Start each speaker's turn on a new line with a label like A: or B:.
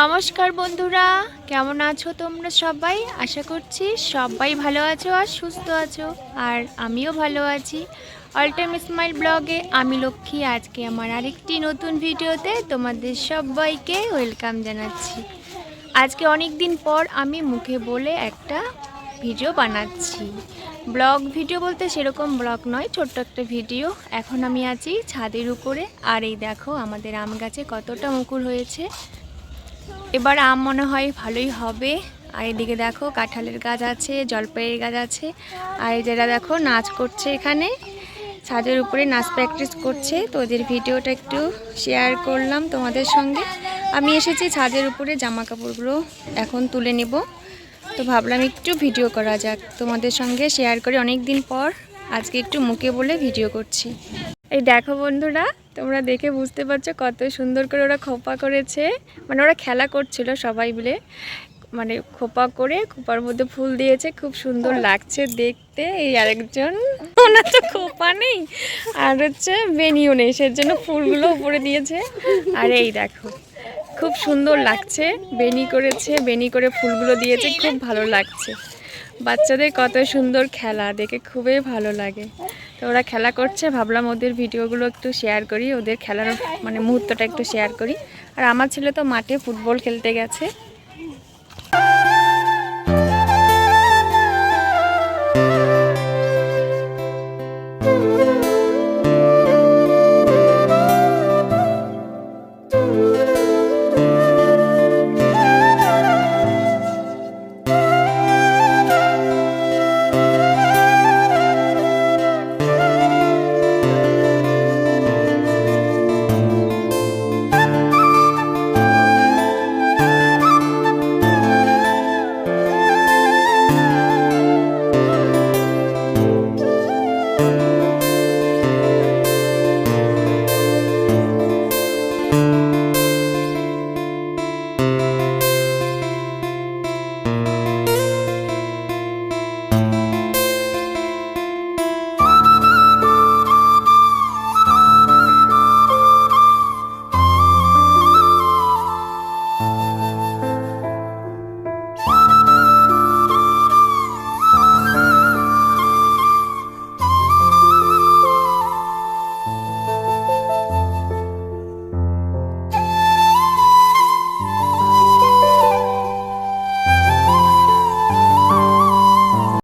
A: নমস্কার বন্ধুরা, কেমন আছো তোমরা সবাই? আশা করছি সবাই ভালো আছো আর সুস্থ আছো। আর আমিও ভালো আছি। অল টাইম স্মাইল ব্লগে আমি লক্ষ্মী আজকে আমার আরেকটি নতুন ভিডিওতে তোমাদের সবাইকে ওয়েলকাম জানাচ্ছি। আজকে অনেক দিন পর আমি মুখে বলে একটা ভিডিও বানাচ্ছি। ব্লগ ভিডিও বলতে সেরকম ব্লগ নয়, ছোট্ট একটা ভিডিও। এখন আমি আছি ছাদের উপরে, আর এই দেখো আমাদের আম গাছে কতটা মুকুল হয়েছে। এবার আম মনে হয় ভালোই হবে। আর এদিকে দেখো কাঁঠালের গাছ আছে, জলপাইয়ের গাছ আছে। আর যারা দেখো নাচ করছে, এখানে ছাদের উপরে নাচ প্র্যাকটিস করছে। তো ওদের ভিডিওটা একটু শেয়ার করলাম তোমাদের সঙ্গে। আমি এসেছি ছাদের উপরে, জামা কাপড়গুলো এখন তুলে নেব। তো ভাবলাম একটু ভিডিও করা যাক, তোমাদের সঙ্গে শেয়ার করে অনেক দিন পর আজকে একটু মুখে বলে ভিডিও করছি। এই দেখো বন্ধুরা, তোমরা দেখে বুঝতে পারছো কত সুন্দর করে ওরা খোপা করেছে। মানে ওরা খেলা করছিল সবাই মিলে, মানে খোপা করে খোপার মধ্যে ফুল দিয়েছে, খুব সুন্দর লাগছে দেখতে। এই আরেকজন, ওনার তো খোপা নেই আর হচ্ছে বেনিও নেই, সেজন্য ফুলগুলো উপরে দিয়েছে। আর এই দেখো খুব সুন্দর লাগছে, বেনি করেছে, বেনি করে ফুলগুলো দিয়েছে, খুব ভালো লাগছে। বাচ্চাদের কত সুন্দর খেলা দেখে খুবই ভালো লাগে। তো ওরা খেলা করছে, ভাবলাম ওদের ভিডিওগুলো একটু শেয়ার করি, ওদের খেলার মানে মুহূর্তটা একটু শেয়ার করি। আর আমার ছেলে তো মাঠে ফুটবল খেলতে গেছে।